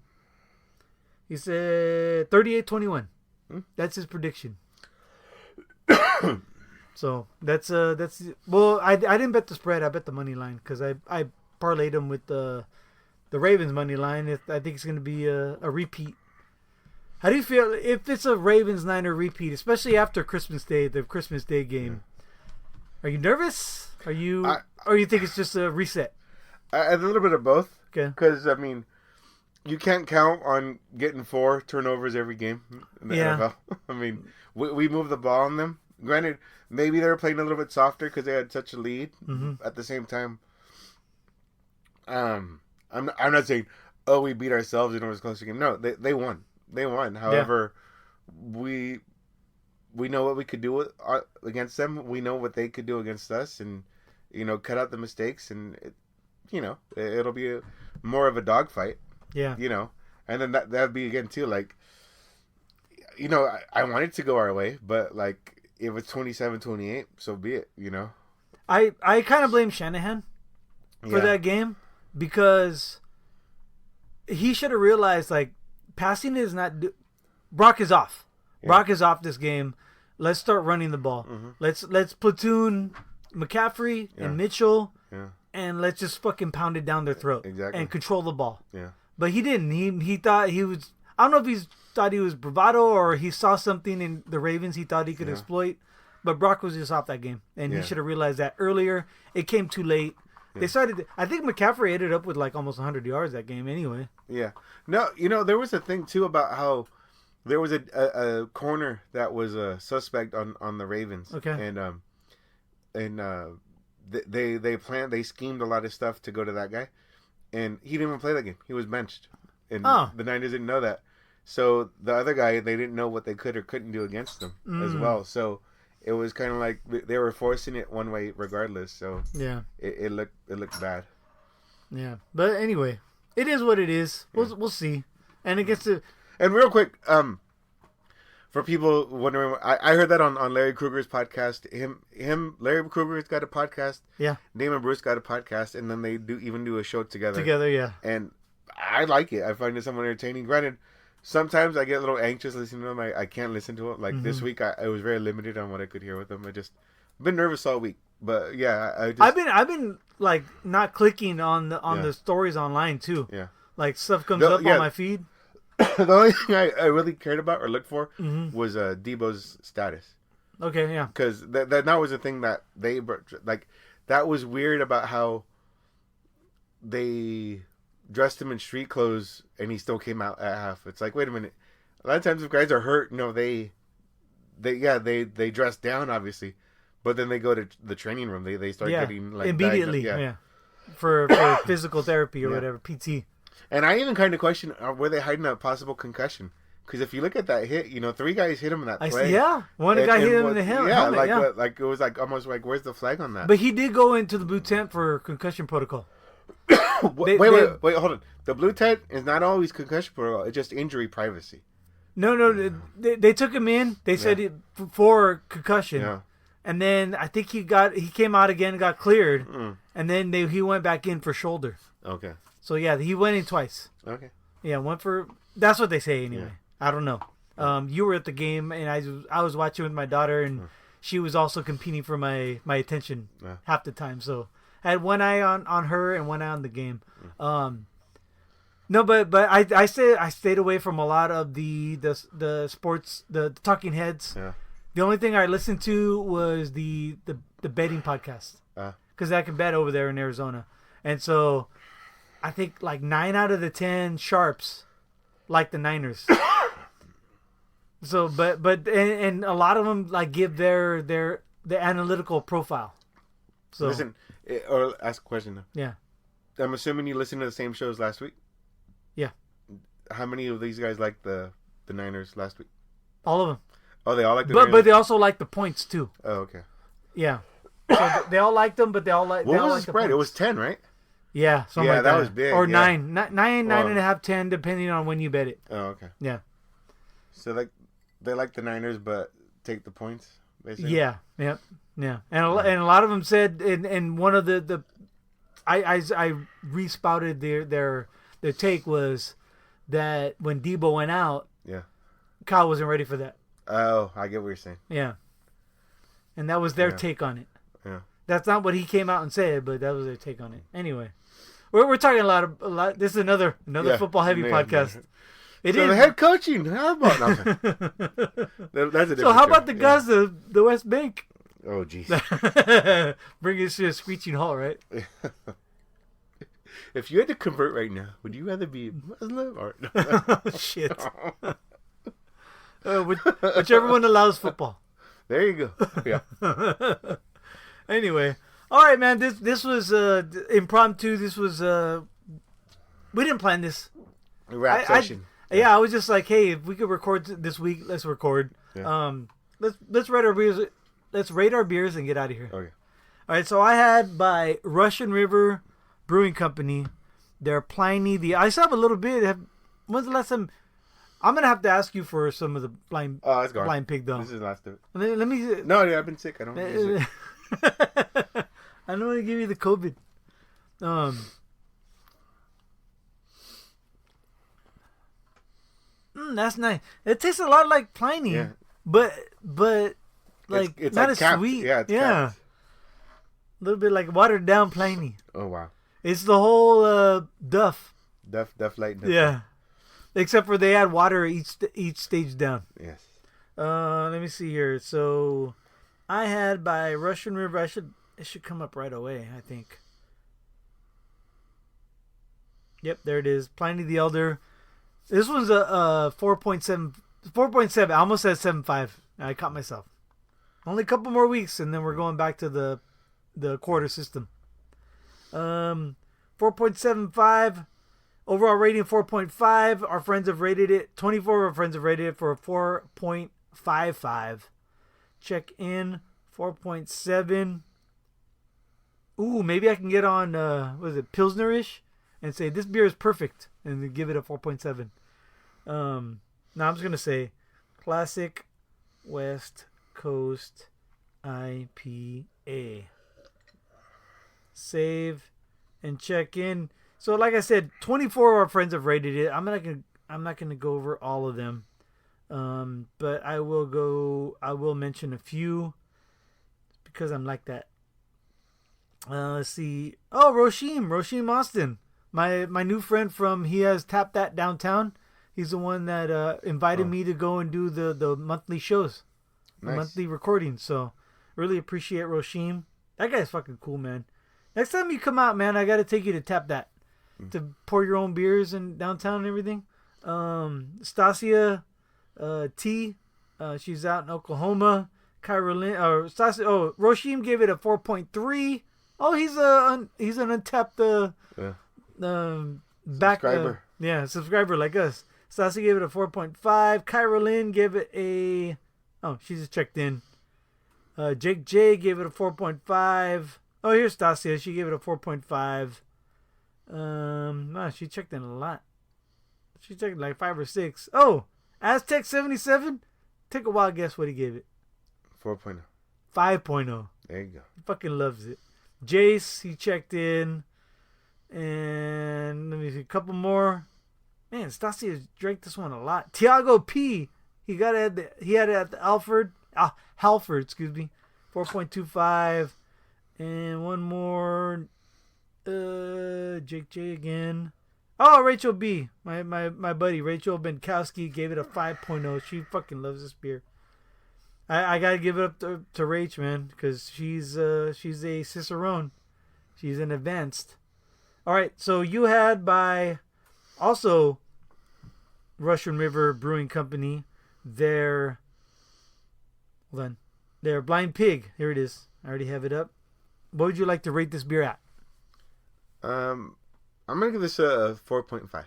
He said 38-21. That's his prediction. So that's well, I didn't bet the spread. I bet the money line because I parlayed him with the Ravens money line. I think it's going to be a repeat. How do you feel if it's a Ravens Niner repeat, especially after Christmas Day, the Christmas Day game? Are you nervous? Or you think it's just a reset? A little bit of both. Okay. Because, I mean, you can't count on getting 4 turnovers every game in the NFL. I mean, we move the ball on them. Granted, maybe they were playing a little bit softer because they had such a lead. At the same time, I'm not saying, oh, we beat ourselves and it was a close game. No, they won. They won. However, we know what we could do against them. We know what they could do against us, and cut out the mistakes, and it'll be more of a dogfight. Yeah. And then that'd be again too. Like, I want it to go our way, but like if it's 27-28, so be it. I kind of blame Shanahan for that game because he should have realized like passing is not. Brock is off. Yeah. Brock is off this game. Let's start running the ball. Let's platoon McCaffrey and Mitchell, and let's just fucking pound it down their throat and control the ball. Yeah. But he didn't. He thought he was. I don't know if he thought he was bravado or he saw something in the Ravens he thought he could exploit. But Brock was just off that game, and he should have realized that earlier. It came too late. Yeah. They started. I think McCaffrey ended up with like almost 100 yards that game anyway. Yeah. No, there was a thing too about how there was a corner that was a suspect on the Ravens. Okay. And they schemed a lot of stuff to go to that guy, and he didn't even play that game. He was benched, and the Niners didn't know that. So the other guy, they didn't know what they could or couldn't do against him as well. So it was kind of like they were forcing it one way regardless. So yeah, it looked bad. Yeah, but anyway, it is what it is. We'll see. And it gets to. And real quick, for people wondering, I heard that on Larry Kruger's podcast. Larry Kruger's got a podcast. Yeah. Damon Bruce got a podcast, and then they do a show together. Yeah. And I like it. I find it somewhat entertaining. Granted, sometimes I get a little anxious listening to them. I can't listen to it. Like this week, I was very limited on what I could hear with them. I've been nervous all week. But yeah, I've been like not clicking on the stories online too. Yeah. Like stuff comes up on my feed. The only thing I really cared about or looked for was Debo's status. Okay, yeah. Because that was the thing that they like. That was weird about how they dressed him in street clothes and he still came out at half. It's like, wait a minute. A lot of times if guys are hurt, they dress down obviously, but then they go to the training room. They start getting like immediately, for physical therapy or whatever, PT. And I even kind of question, were they hiding a possible concussion? Because if you look at that hit, 3 guys hit him in that play. One guy hit him in the helmet. Yeah, like it was like almost like, where's the flag on that? But he did go into the blue tent for concussion protocol. Wait, hold on. The blue tent is not always concussion protocol. It's just injury privacy. No, they took him in. They said for concussion, and then I think he came out again, got cleared, and then he went back in for shoulder. Okay. So yeah, he went in twice. Okay. Yeah, went for. That's what they say anyway. I don't know. You were at the game, and I was watching with my daughter, and she was also competing for my attention half the time. So I had one eye on her and one eye on the game. No, but I stayed away from a lot of the sports, the talking heads. Yeah. The only thing I listened to was the betting podcast because I can bet over there in Arizona, and so I think like 9 out of the 10 sharps like the Niners. So, but a lot of them like give their analytical profile. So listen, or ask a question though. Yeah. I'm assuming you listened to the same shows last week. Yeah. How many of these guys liked the Niners last week? All of them. Oh, they all like the Niners? But they also like the points too. Oh, okay. Yeah. So they all liked them, but they all like. What was the spread? It was 10, right? Yeah, something Yeah, like that that. was big, Or yeah. 9.5, 10, depending on when you bet it. Oh, okay. Yeah. So like they like the Niners, but take the points basically. Yeah. Yep. Yeah. And a lot of them said, and one of the I respouted their take was that when Debo went out, Yeah. Kyle wasn't ready for that. Oh, I get what you're saying. Yeah. And that was their Yeah. take on it. Yeah. That's not what he came out and said, but that was their take on it. Anyway, we're talking a lot. This is another Yeah. football heavy Yeah. podcast. It So is. the head coaching, how about nothing? That's a So how different about the show. guys the West Bank? Yeah. Oh, jeez. Bring us to a screeching halt, right? If you had to convert right now, would you rather be Muslim or? Shit. Whichever one allows football. There you go. Yeah. Anyway, all right, man. This was impromptu. This was we didn't plan this. Rap session. Yeah, I was just like, hey, if we could record this week, let's record. Yeah. Let's rate our beers. Let's rate our beers and get out of here. Okay. All right, so I had by Russian River Brewing Company, their Pliny. I still have a little bit. When's the last time? I'm gonna have to ask you for some of the blind. Oh, it's gone. Blind pig though. This is the last of it. Let me. No, yeah, I've been sick. I don't use it. I don't want to give you the COVID. That's nice. It tastes a lot like Pliny, Yeah. but like It's not like as capped. sweet. Yeah, it's yeah. capped. A little bit like watered down Pliny. Oh wow. It's the whole Duff. Def light. Yeah. Except for they add water each stage down. Yes. Let me see here. So I had by Russian River. It should come up right away, I think. Yep, there it is. Pliny the Elder. This one's a 4.7. 4.7. I almost said 7.5. I caught myself. Only a couple more weeks, and then we're going back to the quarter system. 4.75. Overall rating 4.5. Our friends have rated it. 24 of our friends have rated it for a 4.55. Check in 4.7. Ooh, maybe I can get on what is it, Pilsnerish, and say this beer is perfect, and then give it a 4.7. Now I'm just gonna say classic West Coast IPA. Save and check in. So like I said, 24 of our friends have rated it. I'm not gonna go over all of them, but I will mention a few because I'm like that. Let's see. Oh, Roshim Austin, my new friend he has Tap That Downtown. He's the one that invited me to go and do the monthly shows, the monthly recordings. So really appreciate Roshim. That guy's fucking cool, man. Next time you come out, man, I got to take you to Tap That to pour your own beers in downtown and everything. Stasia T, she's out in Oklahoma. Roshim gave it a 4.3. Oh, he's an untapped Subscriber. Subscriber like us. Stasia gave it a 4.5. Kyra Lynn gave it a she just checked in. Jake J gave it a 4.5. Oh, here's Stasia. She gave it a 4.5. She checked in a lot. She checked like 5 or 6. Oh, Aztec 77. Take a wild guess what he gave it. 4.0. 5.0. There you go. He fucking loves it. Jace, he checked in. And let me see, a couple more. Man, Stasia drank this one a lot. Tiago P, he had it at the Halford, excuse me. 4.25. And one more. Jake J again. Oh, Rachel B, my buddy Rachel Benkowski gave it a 5.0. She fucking loves this beer. I gotta give it up to Rach, man, because she's a Cicerone. She's an advanced. All right, so you had by also Russian River Brewing Company their Blind Pig. Here it is. I already have it up. What would you like to rate this beer at? I'm gonna give this a 4.5.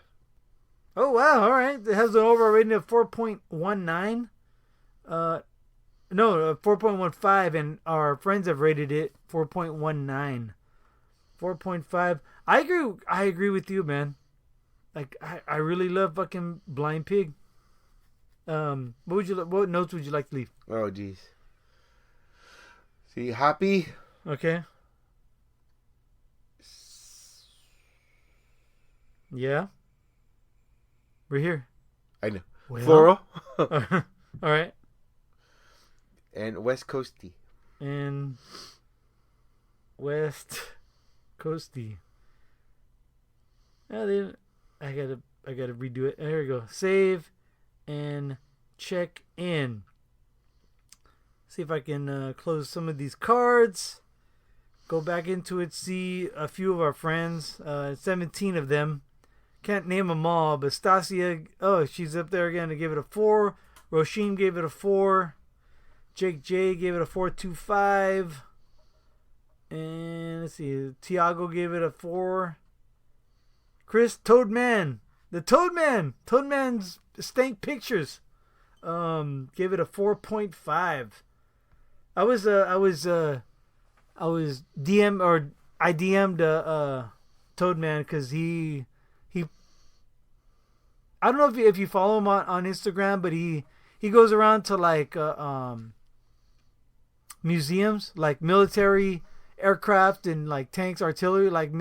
Oh wow! All right, it has an overall rating of 4.19. 4.15, and our friends have rated it 4.19. 4.5. I agree with you, man. Like I really love fucking Blind Pig. What notes would you like to leave? Oh, jeez. See, happy. Okay. Yeah. We're here. I know. Well. Floral. All right. And West Coasty. And West Coasty. I gotta redo it. There we go. Save and check in. See if I can close some of these cards. Go back into it. See a few of our friends. 17 of them. Can't name them all, but Stasia. Oh, she's up there again. I gave it a 4. Roisin gave it a 4. Jake J gave it a 4.25. And let's see. Tiago gave it a 4. Chris Toadman. The Toadman. Toadman's stank pictures. Gave it a 4.5. I DM'd Toadman because he I don't know if you follow him on Instagram, but he goes around to like museums, like military aircraft and like tanks, artillery, like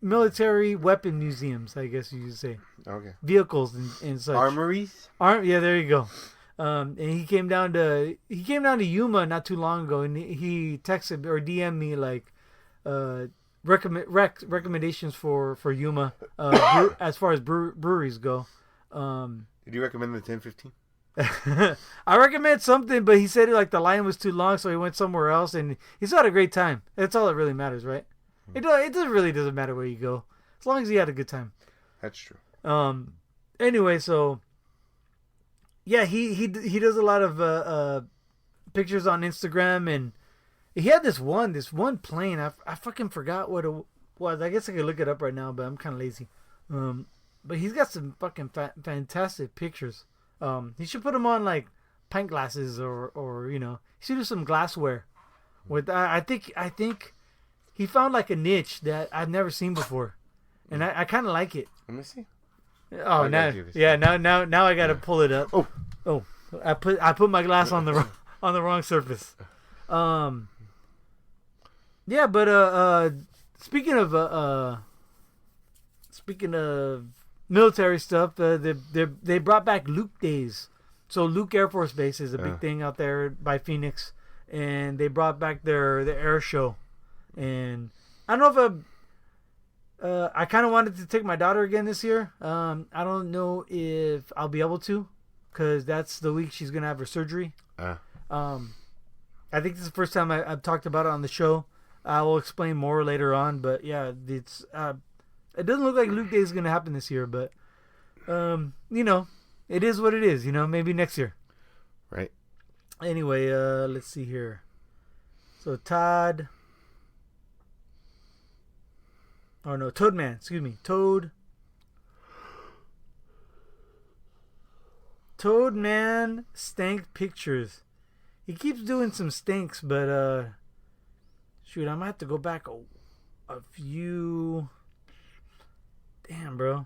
military weapon museums, I guess you could say. Okay. Vehicles and such. Armories? Yeah, there you go. And he came down to Yuma not too long ago, and he texted or DM'd me like recommendations for Yuma as far as breweries go. Did you recommend the 1015? I recommend something, but he said like the line was too long, so he went somewhere else, and he still had a great time. That's all that really matters, right? It doesn't matter where you go, as long as he had a good time. That's true. Anyway, so yeah, he does a lot of pictures on Instagram, and he had this one plane. I fucking forgot what it was. I guess I could look it up right now, but I'm kind of lazy. But he's got some fucking fantastic pictures. He should put them on like pint glasses or he should do some glassware. With I think he found like a niche that I've never seen before, and I kind of like it. Let me see. Oh, now I gotta pull it up. Oh, I put my glass on the wrong surface. Yeah, but speaking of military stuff, they brought back Luke Days. So Luke Air Force Base is a big thing out there by Phoenix, and they brought back their air show. And I don't know if I kind of wanted to take my daughter again this year. I don't know if I'll be able to, because that's the week she's gonna have her surgery. I think this is the first time I've talked about it on the show. I will explain more later on, but yeah, it's it doesn't look like Luke Day is gonna happen this year, but it is what it is. Maybe next year. Right. Anyway, let's see here. So Todd. Oh no, Toadman. Excuse me, Toadman stank pictures. He keeps doing some stinks, but shoot, I might have to go back a few. Damn, bro,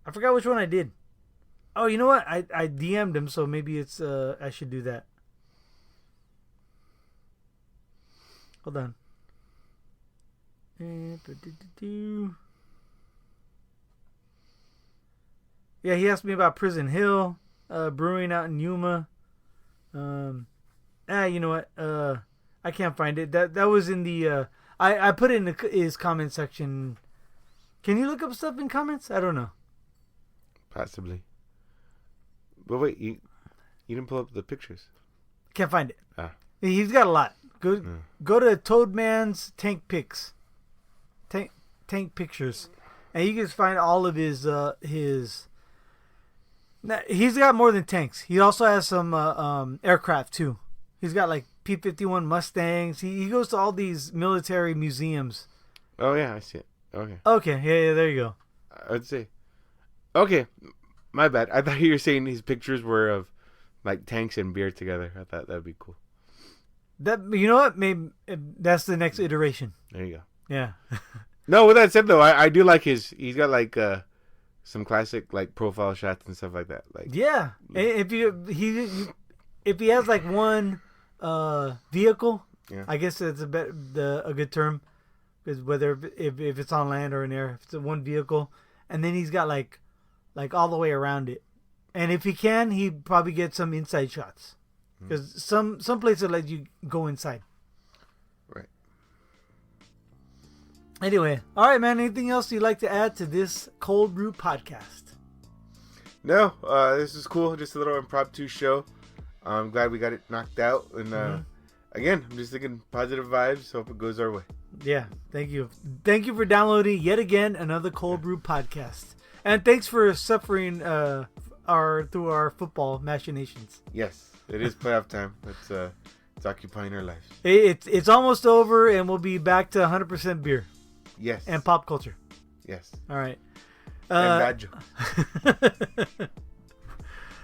I forgot which one I did. Oh, you know what? I DM'd him, so maybe it's I should do that. Hold on. Yeah, he asked me about Prison Hill Brewing out in Yuma. You know what? I can't find it. That was in the I put it in his comment section. Can you look up stuff in comments? I don't know. Possibly. But wait, you didn't pull up the pictures. Can't find it. He's got a lot. Go to Toadman's Tank Pics. Tank Pictures, and you can find all of his. He's got more than tanks. He also has some aircraft too. He's got like P-51 Mustangs. He goes to all these military museums. Oh yeah, I see it. Okay. Okay. Yeah. There you go. I'd say. Okay, my bad. I thought you were saying his pictures were of like tanks and beer together. I thought that'd be cool. You know what? Maybe that's the next iteration. There you go. Yeah. No, with that said though, I do like he's got like some classic like profile shots and stuff like that. Like Yeah. If if he has like one vehicle, Yeah. I guess it's a good term, because whether if it's on land or in air, if it's one vehicle, and then he's got like all the way around it, and if he can, he probably get some inside shots, because some places let you go inside. Right. Anyway, all right, man. Anything else you'd like to add to this Cold Brew podcast? No, this is cool. Just a little impromptu show. I'm glad we got it knocked out, and again, I'm just thinking positive vibes. Hope it goes our way. Yeah, thank you for downloading yet again another Cold Brew podcast, and thanks for suffering through our football machinations. Yes, it is playoff time. It's occupying our lives. It's almost over, and we'll be back to 100% beer. Yes. And pop culture. Yes. All right. And bad jokes.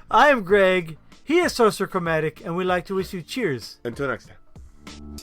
I am Greg. He is Sorcerer Chromatic, and we'd like to wish you cheers. Until next time.